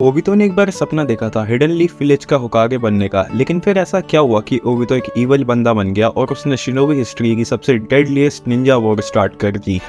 Obito ने एक बार सपना देखा था हिडन लीफ विलेज का होकागे बनने का, लेकिन फिर ऐसा क्या हुआ कि ओबितो एक इवल बंदा बन गया और उसने शिनोबी हिस्ट्री की सबसे डेडलीस्ट निंजा वॉर स्टार्ट कर दी।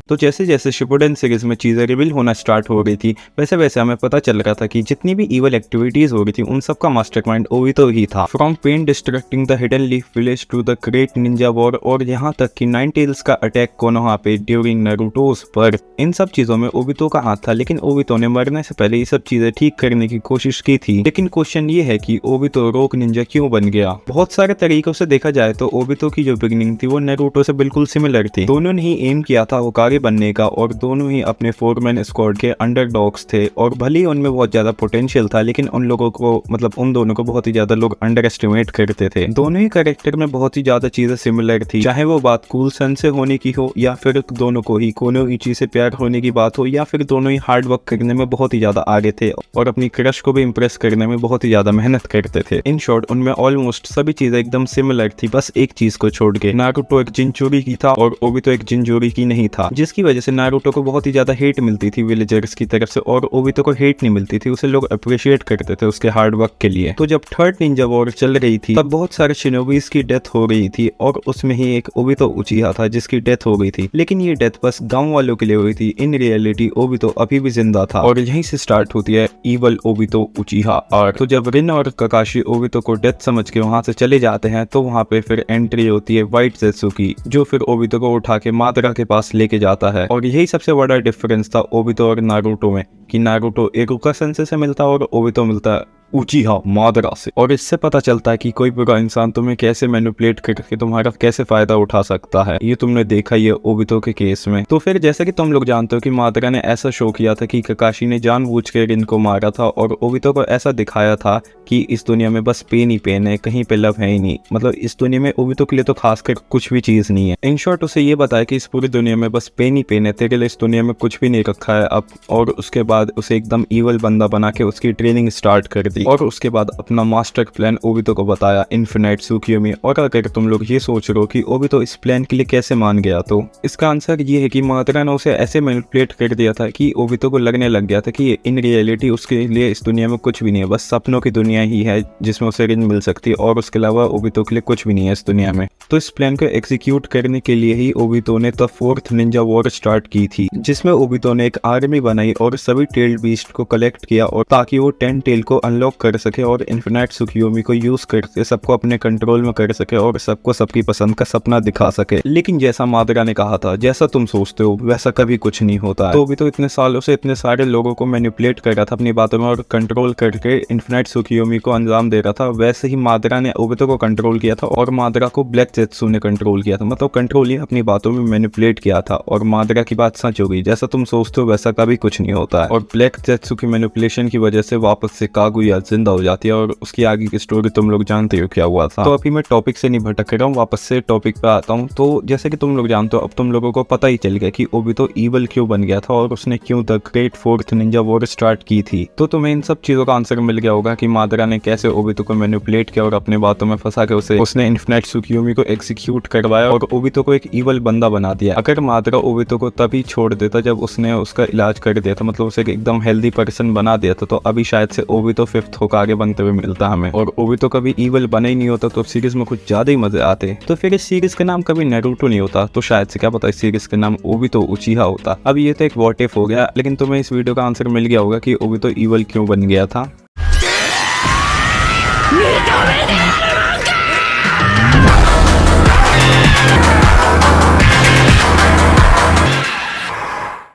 तो जैसे जैसे शिपुडेन सीरीज में चीज़ें रिवील होना स्टार्ट हो रही थी, वैसे वैसे हमें पता चल रहा था कि जितनी भी इवल एक्टिविटीज हो रही थी उन सब का मास्टरमाइंड ओबितो ही था। From Pain destructing the hidden leaf village to the great ninja war, और यहाँ तक कि नाइन टेल्स का अटैक कोनोहा पे ड्यूरिंग नारुतोस पर, इन सब चीजों में ओबितो का हाथ था। लेकिन ओबितो ने मरने से पहले ये सब चीजें ठीक करने की कोशिश की थी। लेकिन क्वेश्चन ये है कि ओबितो रोक निंजा क्यों बन गया। बहुत सारे तरीकों से देखा जाए तो ओबितो की जो बिगिनिंग थी वो नारुतो से बिल्कुल सिमिलर थी। दोनों ने ही एम किया था होकागे बनने का और दोनों ही अपने 4-मैन स्क्वाड के अंडरडॉग्स थे, और भले ही उनमें बहुत ज्यादा पोटेंशियल था लेकिन उन लोगों को उन दोनों को बहुत ही ज्यादा लोग अंडर एस्टिमेट करते थे। दोनों ही कैरेक्टर में बहुत ही ज्यादा चीजें सिमिलर थी, चाहे वो बात कूल सन से होने की हो या फिर दोनों को ही कोनोइची से प्यार होने की बात हो, या फिर दोनों ही हार्ड वर्क करने में बहुत ही ज्यादा आगे थे और अपनी क्रश को भी इम्प्रेस करने में बहुत ही ज्यादा मेहनत करते थे। इन शॉर्ट उनमें ऑलमोस्ट सभी चीजें एकदम सिमिलर थी, बस एक चीज को छोड़ के। नारुतो एक जिनचोरी की था और ओबितो एक जिनचोरी की नहीं था, जिसकी वजह से नारुतो को बहुत ही ज्यादा हेट मिलती थी विलेजर्स की तरफ से और ओबितो को हेट नहीं मिलती थी। उसे लोग अप्रिशिएट करते थे उसके हार्ड वर्क के लिए। तो जब थर्ड निंजा वॉर चल रही थी तब बहुत सारे शिनोबीज की डेथ हो रही थी और उसमें ही एक ओबितो उचिहा था जिसकी डेथ हो गई थी। लेकिन ये डेथ बस गांव वालों के लिए हुई थी। इन रियलिटी ओबितो अभी भी जिंदा था और यहीं से स्टार्ट होती है इवल ओबितो उचिहा आर्क। तो जब रिन और ककाशी ओबितो को डेथ समझ के वहां से चले जाते हैं तो वहां पे फिर एंट्री होती है व्हाइट ज़ेत्सु की, जो फिर ओबितो को उठा के मादरा के पास लेके जाता है। और यही सबसे बड़ा डिफरेंस था ओबितो और नारुतो में कि नारुतो इरुका सेंसे से मिलता और ओबितो मिलता उचिहा मादरा से। और इससे पता चलता है कि कोई बुरा इंसान तुम्हें कैसे मैनिपुलेट करके तुम्हारा कैसे फायदा उठा सकता है। ये तुमने देखा ही है ओबितो के केस में। तो फिर जैसा कि तुम लोग जानते हो कि मादरा ने ऐसा शो किया था कि ककाशी ने जानबूझ के रिन को मारा था और ओबितो को ऐसा दिखाया था कि इस दुनिया में बस पेन ही पेन है, कहीं पे लव है ही नहीं। इस दुनिया में ओबितो के लिए तो खासकर कुछ भी चीज नहीं है। इन शॉर्ट उसे ये बताया कि इस पूरी दुनिया में बस पेन ही पेन है, तेरे लिए इस दुनिया में कुछ भी नहीं रखा है अब। और उसके बाद उसे एकदम ईवल बंदा बना के उसकी ट्रेनिंग स्टार्ट कर दी और उसके बाद अपना मास्टर प्लान ओबितो को बताया, इन्फिनाइट त्सुकियोमी। और अगर तुम लोग ये सोच रहे हो कि ओबितो इस प्लान के लिए कैसे मान गया, तो इसका आंसर ये है कि मादरा ने उसे ऐसे मैनिपुलेट कर दिया था कि ओबितो को लगने लग गया था कि इन रियलिटी उसके लिए इस दुनिया में कुछ भी नहीं है, बस सपनों की दुनिया ही है जिसमें उसे रिन मिल सकती है और उसके अलावा ओबितो के लिए कुछ भी नहीं है इस दुनिया में। तो इस प्लान को एग्जीक्यूट करने के लिए ही ओबितो ने the fourth Ninja war start की थी, जिसमें ओबितो ने एक आर्मी बनाई और सभी टेल्ड बीस्ट को कलेक्ट किया और ताकि वो 10 टेल को अनलॉक कर सके और इन्फिनाइट त्सुकियोमी को यूज करके सबको अपने कंट्रोल में कर सके और सबको सबकी पसंद का सपना दिखा सके। लेकिन जैसा मादरा ने कहा था, जैसा तुम सोचते हो वैसा कभी कुछ नहीं होता है। तो ओबितो इतने सालों से इतने सारे लोगों को मैनिपुलेट कर रहा था अपनी बातों में और कंट्रोल करके इन्फिनाइट त्सुकियोमी को अंजाम दे रहा था, वैसे ही मादरा ने ओबितो को कंट्रोल किया था और मादरा को ब्लैक ज़ेत्सु ने कंट्रोल किया था। कंट्रोल ही अपनी बातों में मैनिपुलेट किया था और मादरा की बात सच हो गई। जैसा तुम सोचते हो वैसा कभी कुछ नहीं होता है और ब्लैक ज़ेत्सु की मैनिपुलेशन की वजह से वापस से कागुया जिंदा हो जाती है और उसकी आगे की स्टोरी तुम लोग जानते हो क्या हुआ था। तो अभी मैं टॉपिक से नहीं भटक रहा हूँ, वापस से टॉपिक पे आता हूँ। तो जैसे कि तुम लोग जानते हो, अब तुम लोगों को पता ही चल गया कि ओबितो ईवल क्यों बन गया था और उसने क्यों the great fourth Ninja war start की थी। तो तुम्हें इन सब चीजों का आंसर मिल गया होगा कि मादरा ने कैसे ओबितो को मैनिपुलेट किया और अपने बातों में फंसा के उसने इन्फिनाइट त्सुकियोमी को एग्जीक्यूट करवाया और ओबितो को एक ईवल बंदा बना दिया। अगर मादरा ओबितो को तभी छोड़ देता जब उसने उसका इलाज कर दिया था, उसे एकदम हेल्दी पर्सन बना दिया था, तो अभी शायद से ओबितो फिफ्थ होकागे बनते हुए मिलता हमें और ओबितो कभी ईवल बना ही नहीं होता, तो सीरीज में कुछ ज्यादा ही मजे आते। तो फिर इस सीरीज का नाम कभी नारुतो नहीं होता, तो शायद से क्या पता इस सीरीज का नाम ओबितो उचिहा होता। अब ये तो एक व्हाट इफ हो गया, लेकिन तुम्हें इस वीडियो का आंसर मिल गया होगा कि ओबितो ईवल क्यों बन गया था।